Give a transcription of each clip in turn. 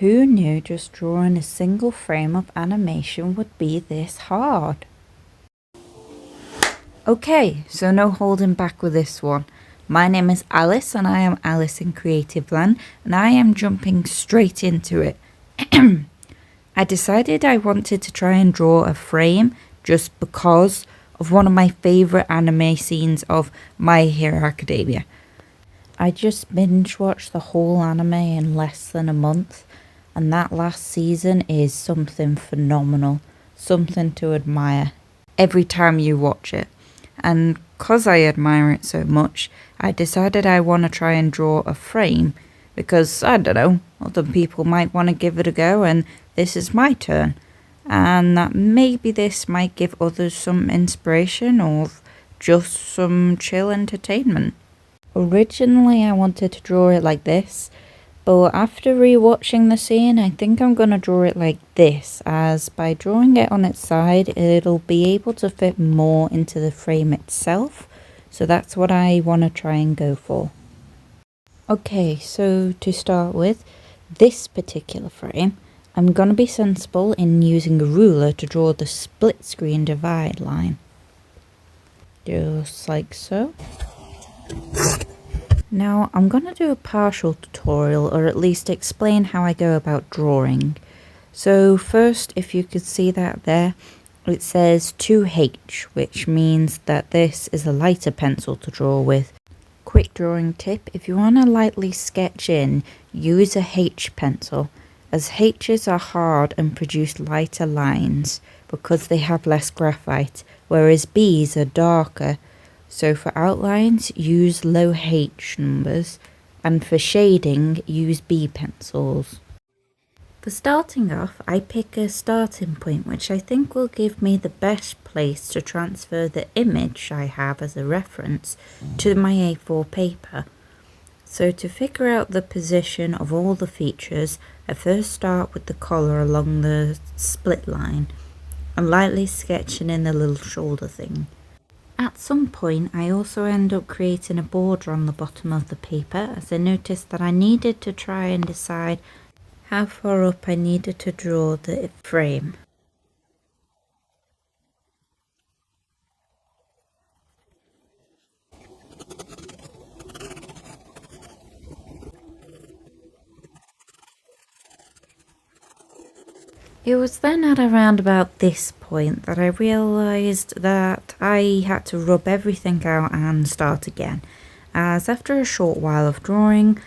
Who knew just drawing a single frame of animation would be this hard? Okay, so no holding back with this one. My name is Alice and I am Alice in Creative Land, and I am jumping straight into it. I decided I wanted to try and draw a frame just because of one of my favourite anime scenes of My Hero Academia. I just binge watched the whole anime in less than a month, and that last season is something phenomenal, something to admire every time you watch it. And because I admire it so much, I decided I want to try and draw a frame because, I don't know, other people might want to give it a go and this is my turn. And that maybe this might give others some inspiration or just some chill entertainment. Originally I wanted to draw it like this, but after rewatching the scene I think I'm going to draw it like this, as by drawing it on its side it'll be able to fit more into the frame itself, so that's what I want to try and go for. Okay, so to start with, this particular frame, I'm going to be sensible in using a ruler to draw the split screen divide line. Just like so. Now I'm going to do a partial tutorial, or at least explain how I go about drawing. So first, if you could see that there, it says 2H, which means that this is a lighter pencil to draw with. Quick drawing tip, if you want to lightly sketch in, use a H pencil, as H's are hard and produce lighter lines because they have less graphite, whereas B's are darker. So for outlines, use low H numbers, and for shading, use B pencils. For starting off, I pick a starting point which I think will give me the best place to transfer the image I have as a reference to my A4 paper. So to figure out the position of all the features, I first start with the collar along the split line, and lightly sketching in the little shoulder thing. At some point I also end up creating a border on the bottom of the paper, as I noticed that I needed to try and decide how far up I needed to draw the frame. It was then at around about this point that I realised that I had to rub everything out and start again, as after a short while of drawing,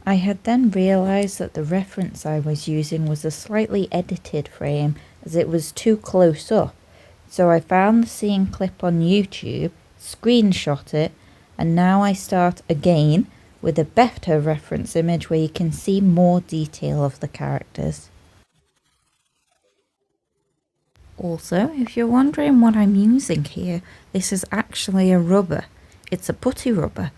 I had then realised that the reference I was using was a slightly edited frame, as it was too close up. So I found the scene clip on YouTube, screenshot it, and now I start again with a better reference image where you can see more detail of the characters. Also, if you're wondering what I'm using here, this is actually a rubber. It's a putty rubber.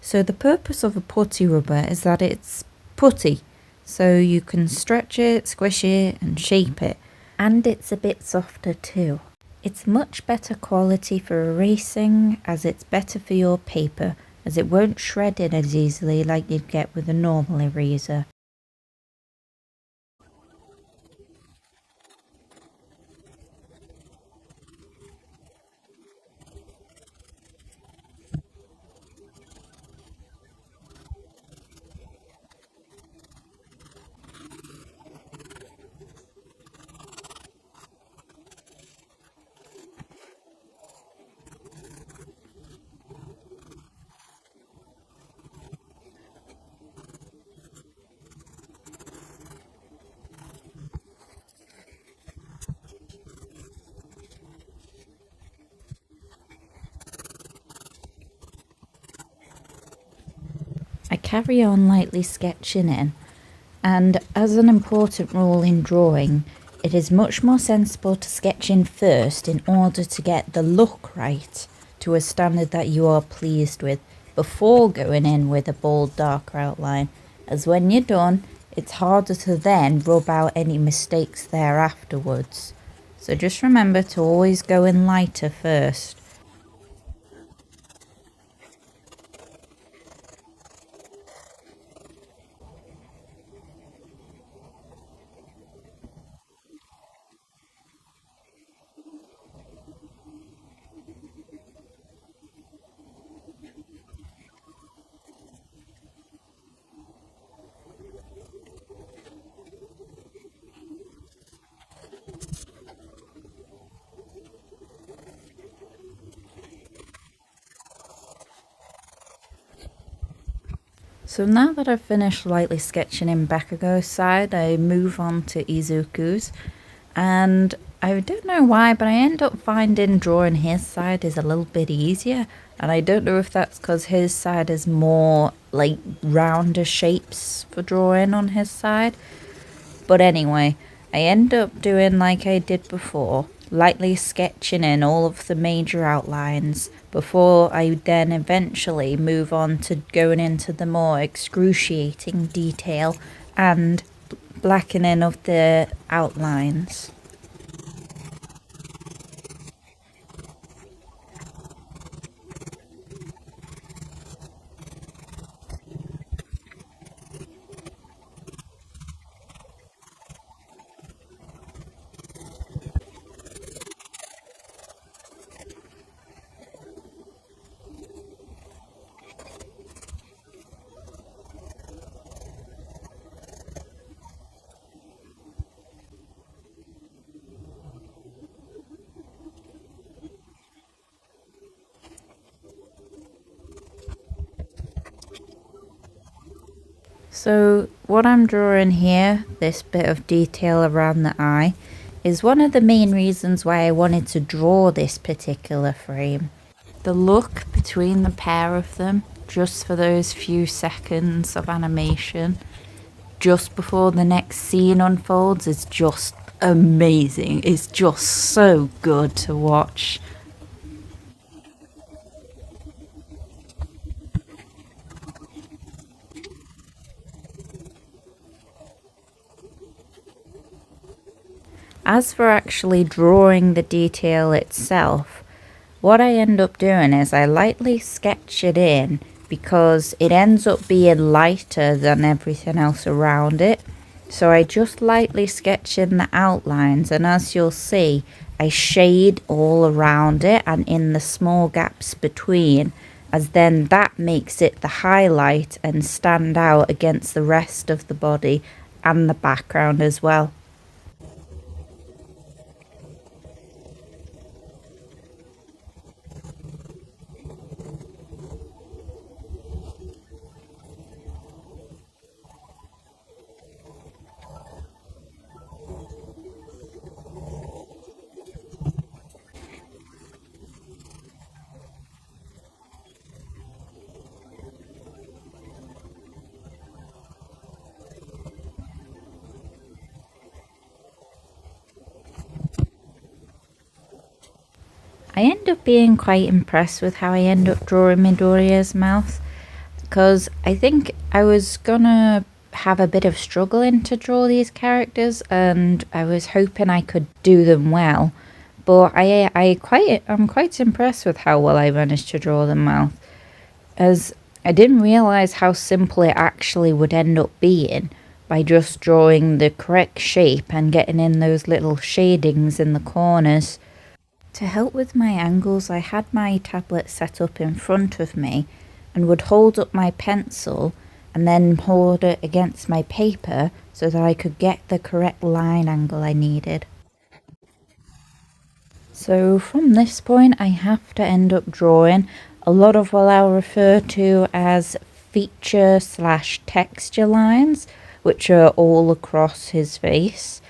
So the purpose of a putty rubber is that it's putty, so you can stretch it, squish it and shape it. And it's a bit softer too. It's much better quality for erasing, as it's better for your paper, as it won't shred it as easily like you'd get with a normal eraser. I carry on lightly sketching in, and as an important rule in drawing, it is much more sensible to sketch in first in order to get the look right to a standard that you are pleased with before going in with a bold darker outline, as when you're done it's harder to then rub out any mistakes there afterwards. So just remember to always go in lighter first. So now that I've finished lightly sketching in Bakago's side, I move on to Izuku's, and I don't know why, but I end up finding drawing his side is a little bit easier, and I don't know if that's because his side is more like rounder shapes for drawing on his side. But anyway, I end up doing like I did before, lightly sketching in all of the major outlines before I then eventually move on to going into the more excruciating detail and blackening of the outlines. So what I'm drawing here, this bit of detail around the eye, is one of the main reasons why I wanted to draw this particular frame. The look between the pair of them, just for those few seconds of animation, just before the next scene unfolds, is just amazing. It's just so good to watch. As for actually drawing the detail itself, what I end up doing is I lightly sketch it in because it ends up being lighter than everything else around it. So I just lightly sketch in the outlines, and as you'll see, I shade all around it and in the small gaps between, as then that makes it the highlight and stand out against the rest of the body and the background as well. I end up being quite impressed with how I end up drawing Midoriya's mouth, because I think I was gonna have a bit of struggling to draw these characters, and I was hoping I could do them well. But I'm quite impressed with how well I managed to draw the mouth, as I didn't realize how simple it actually would end up being by just drawing the correct shape and getting in those little shadings in the corners. To help with my angles, I had my tablet set up in front of me and would hold up my pencil and then hold it against my paper so that I could get the correct line angle I needed. So from this point, I have to end up drawing a lot of what I'll refer to as feature slash texture lines, which are all across his face.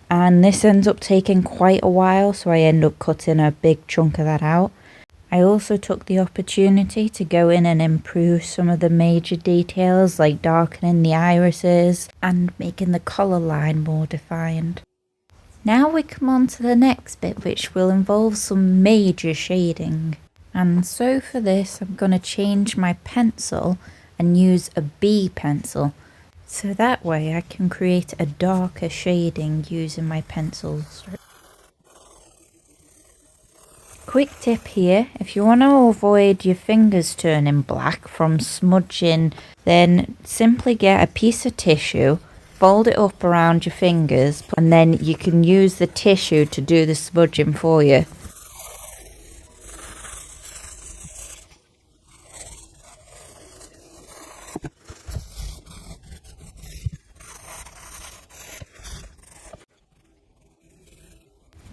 And this ends up taking quite a while, so I end up cutting a big chunk of that out. I also took the opportunity to go in and improve some of the major details, like darkening the irises and making the collar line more defined. Now we come on to the next bit, which will involve some major shading. And so for this, I'm going to change my pencil and use a B pencil. So that way I can create a darker shading using my pencils. Quick tip here, if you want to avoid your fingers turning black from smudging, then simply get a piece of tissue, fold it up around your fingers, and then you can use the tissue to do the smudging for you.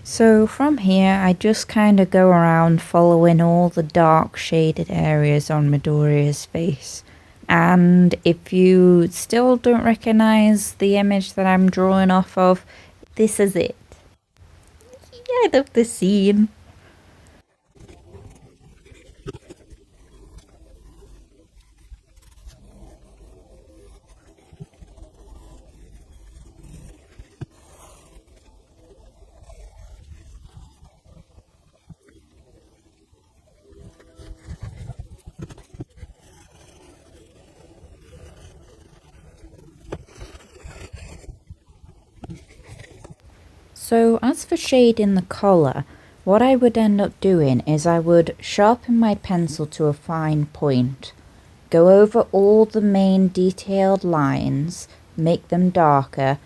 So from here, I just kind of go around following all the dark shaded areas on Midoriya's face. And if you still don't recognize the image that I'm drawing off of, this is it. Yeah, I love the scene. So as for shading the colour, what I would end up doing is I would sharpen my pencil to a fine point, go over all the main detailed lines, make them darker,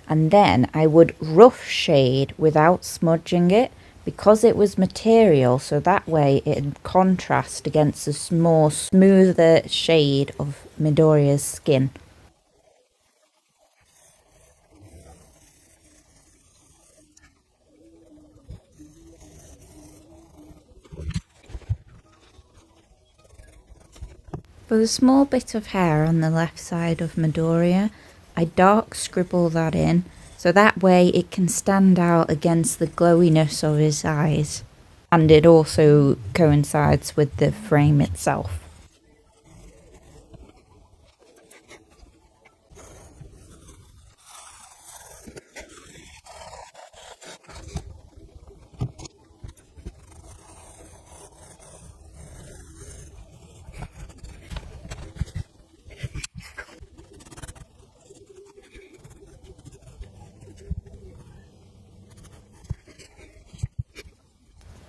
and then I would rough shade without smudging it because it was material, so that way it'd contrast against the more smoother shade of Midoriya's skin. For the small bit of hair on the left side of Midoriya, I dark scribble that in, so that way it can stand out against the glowiness of his eyes. And it also coincides with the frame itself.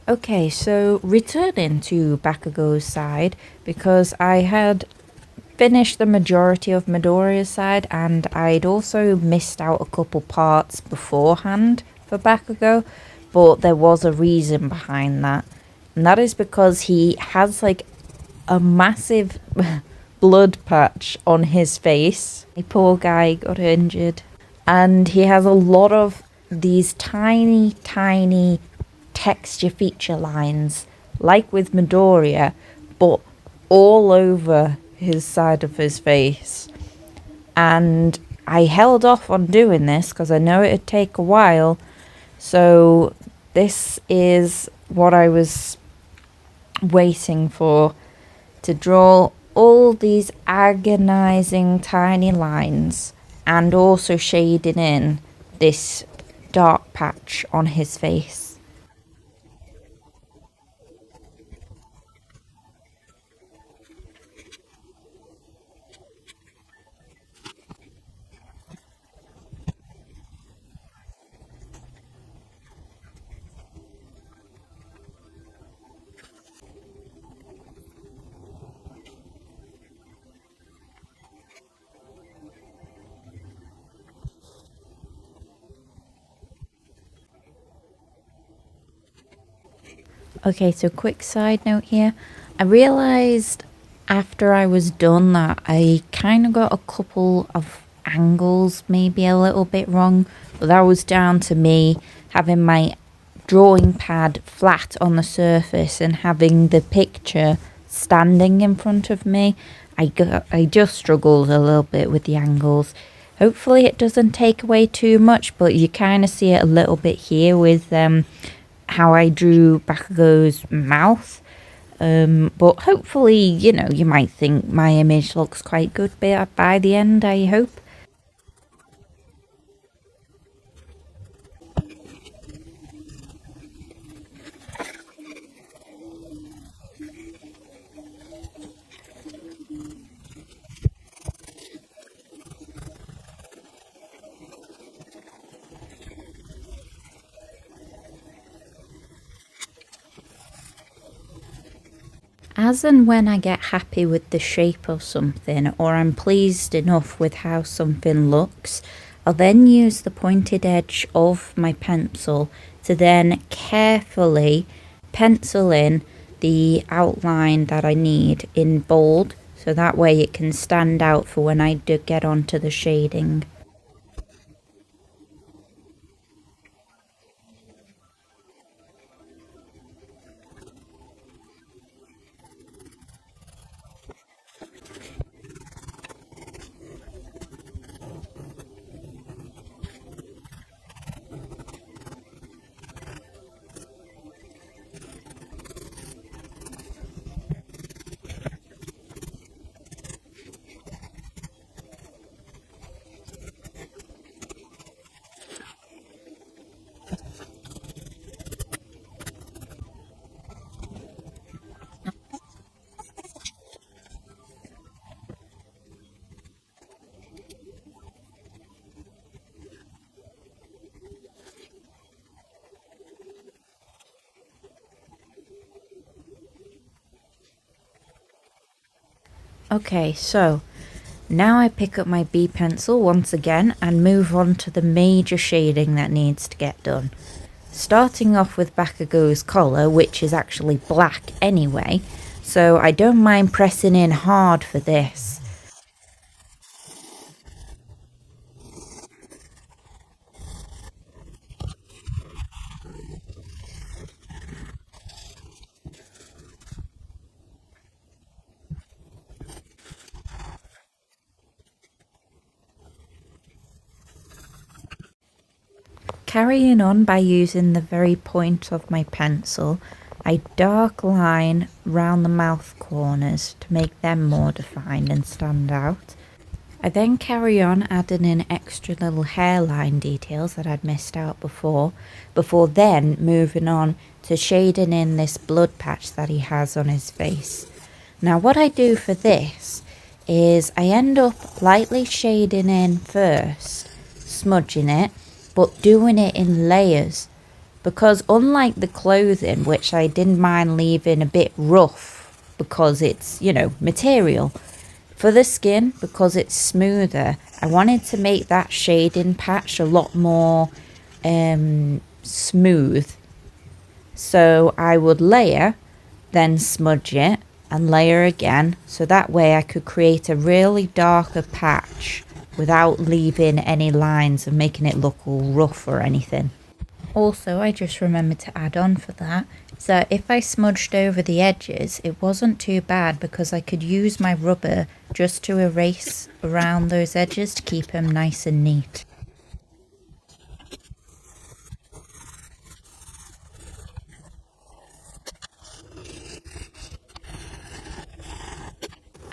Okay, so returning to Bakugo's side, because I had finished the majority of Midoriya's side and I'd also missed out a couple parts beforehand for Bakugo, but there was a reason behind that. And that is because he has like a massive blood patch on his face. The poor guy got injured. And he has a lot of these tiny, tiny texture feature lines, like with Midoriya, but all over his side of his face. And I held off on doing this because I know it'd take a while. So this is what I was waiting for, to draw all these agonizing tiny lines and also shading in this dark patch on his face. Okay, so quick side note here. I realised after I was done that I kind of got a couple of angles maybe a little bit wrong, but that was down to me having my drawing pad flat on the surface and having the picture standing in front of me. I just struggled a little bit with the angles. Hopefully it doesn't take away too much, but you kind of see it a little bit here with how I drew Bakugo's mouth. But hopefully, you might think my image looks quite good by the end, I hope. As and when I get happy with the shape of something, or I'm pleased enough with how something looks, I'll then use the pointed edge of my pencil to then carefully pencil in the outline that I need in bold, so that way it can stand out for when I do get onto the shading. Okay, so now I pick up my B pencil once again and move on to the major shading that needs to get done. Starting off with Bakugo's collar, which is actually black anyway, so I don't mind pressing in hard for this. Carrying on by using the very point of my pencil, I dark line round the mouth corners to make them more defined and stand out. I then carry on adding in extra little hairline details that I'd missed out before then moving on to shading in this blood patch that he has on his face. Now what I do for this is I end up lightly shading in first, smudging it, but doing it in layers, because unlike the clothing, which I didn't mind leaving a bit rough because it's, you know, material, for the skin, because it's smoother, I wanted to make that shading patch a lot more smooth. So I would layer, then smudge it, and layer again, so that way I could create a really darker patch without leaving any lines and making it look all rough or anything. Also, I just remembered to add on for that, so if I smudged over the edges, it wasn't too bad because I could use my rubber just to erase around those edges to keep them nice and neat.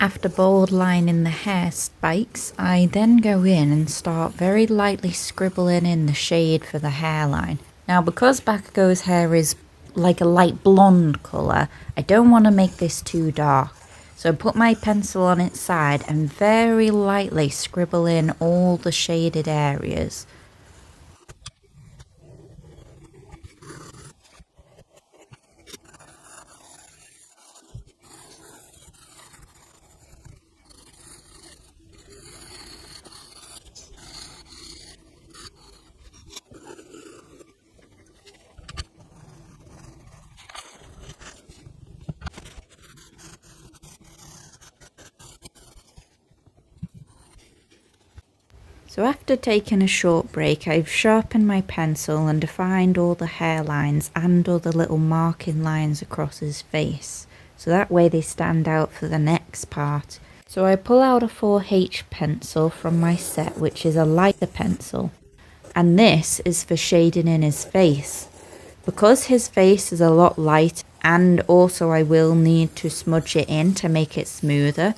After bold lining the hair spikes, I then go in and start very lightly scribbling in the shade for the hairline. Now because Bakugo's hair is like a light blonde colour, I don't want to make this too dark. So I put my pencil on its side and very lightly scribble in all the shaded areas. So after taking a short break, I've sharpened my pencil and defined all the hairlines and all the little marking lines across his face. So that way they stand out for the next part. So I pull out a 4H pencil from my set, which is a lighter pencil. And this is for shading in his face. Because his face is a lot lighter, and also I will need to smudge it in to make it smoother,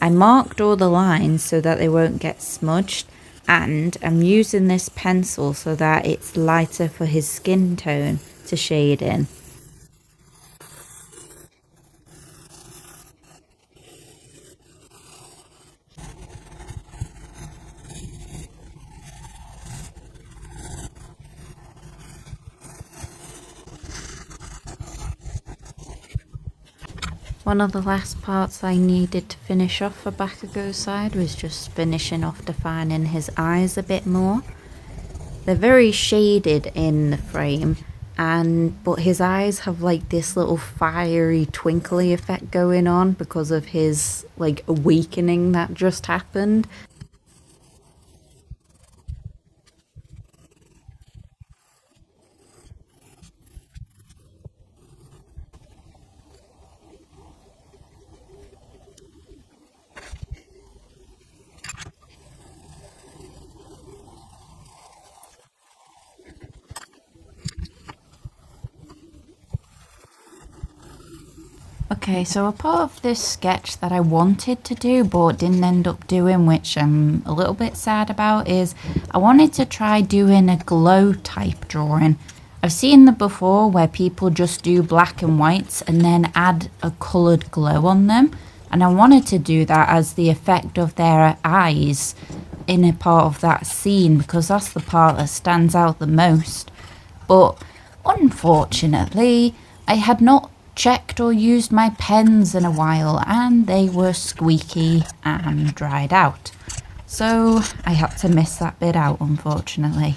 I marked all the lines so that they won't get smudged. And I'm using this pencil so that it's lighter for his skin tone to shade in. One of the last parts I needed to finish off for Bakugo's side was just finishing off defining his eyes a bit more. They're very shaded in the frame, but his eyes have like this little fiery twinkly effect going on because of his like awakening that just happened. Okay, so a part of this sketch that I wanted to do but didn't end up doing, which I'm a little bit sad about, is I wanted to try doing a glow type drawing. I've seen them before where people just do black and whites and then add a coloured glow on them. And I wanted to do that as the effect of their eyes in a part of that scene because that's the part that stands out the most. But unfortunately, I had not checked or used my pens in a while, and they were squeaky and dried out. So I had to miss that bit out, unfortunately.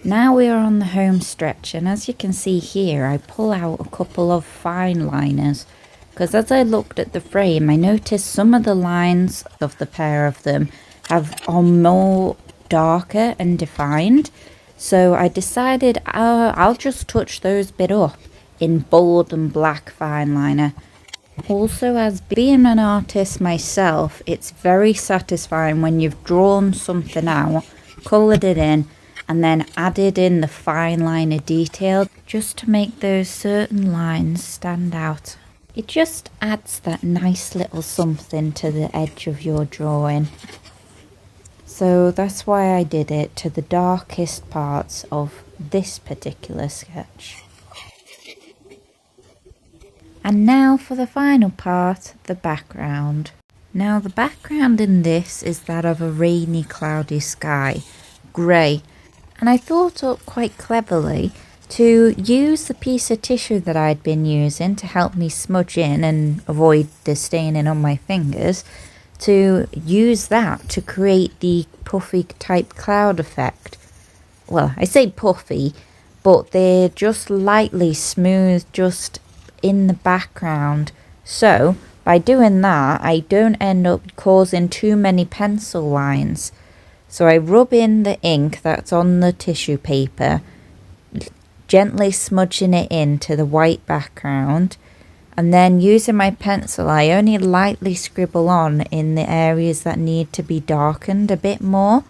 Now we are on the home stretch, and as you can see here, I pull out a couple of fine liners, because as I looked at the frame, I noticed some of the lines of the pair of them are more darker and defined. So I decided I'll just touch those bit up in bold and black fine liner. Also, as being an artist myself, it's very satisfying when you've drawn something out, coloured it in, and then added in the fine liner detail just to make those certain lines stand out. It just adds that nice little something to the edge of your drawing. So that's why I did it to the darkest parts of this particular sketch. And now for the final part, the background. Now the background in this is that of a rainy, cloudy sky, grey. And I thought up quite cleverly to use the piece of tissue that I'd been using to help me smudge in and avoid the staining on my fingers, to use that to create the puffy type cloud effect. Well, I say puffy, but they're just lightly smooth just in the background. So by doing that, I don't end up causing too many pencil lines. So I rub in the ink that's on the tissue paper, gently smudging it into the white background, and then using my pencil, I only lightly scribble on in the areas that need to be darkened a bit more.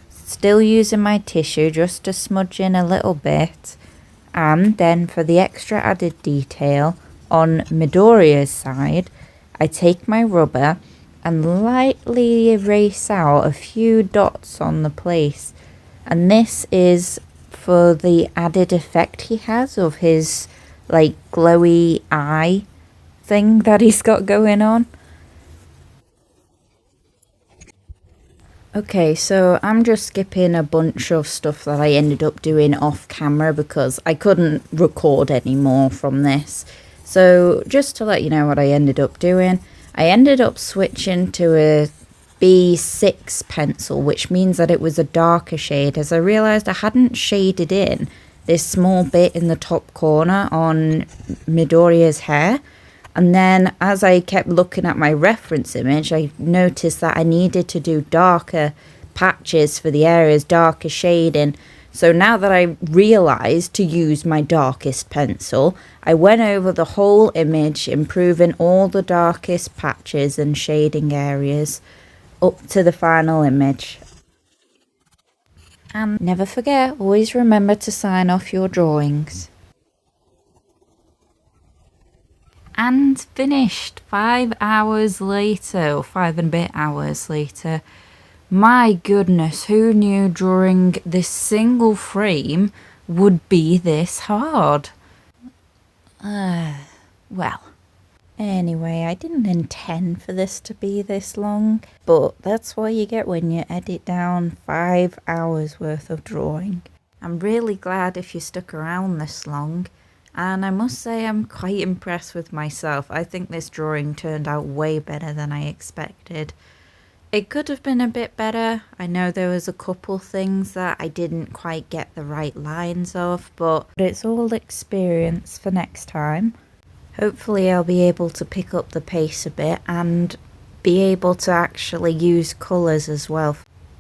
Still using my tissue just to smudge in a little bit, and then for the extra added detail on Midoriya's side, I take my rubber and lightly erase out a few dots on the place, and this is for the added effect he has of his like glowy eye thing that he's got going on. Okay, so I'm just skipping a bunch of stuff that I ended up doing off camera because I couldn't record any more from this. So just to let you know what I ended up doing, I ended up switching to a B6 pencil, which means that it was a darker shade, as I realised I hadn't shaded in this small bit in the top corner on Midoriya's hair. And then as I kept looking at my reference image, I noticed that I needed to do darker patches for the areas, darker shading. So now that I realised to use my darkest pencil, I went over the whole image, improving all the darkest patches and shading areas up to the final image. And never forget, always remember to sign off your drawings. And finished 5 hours later, or 5 and a bit hours later. My goodness, who knew drawing this single frame would be this hard? Well, anyway, I didn't intend for this to be this long, but that's what you get when you edit down 5 hours worth of drawing. I'm really glad if you stuck around this long. And I must say I'm quite impressed with myself. I think this drawing turned out way better than I expected. It could have been a bit better. I know there was a couple things that I didn't quite get the right lines of, but it's all experience for next time. Hopefully I'll be able to pick up the pace a bit and be able to actually use colours as well.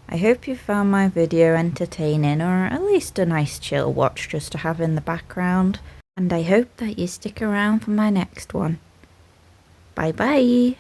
I hope you found my video entertaining, or at least a nice chill watch just to have in the background. And I hope that you stick around for my next one. Bye bye!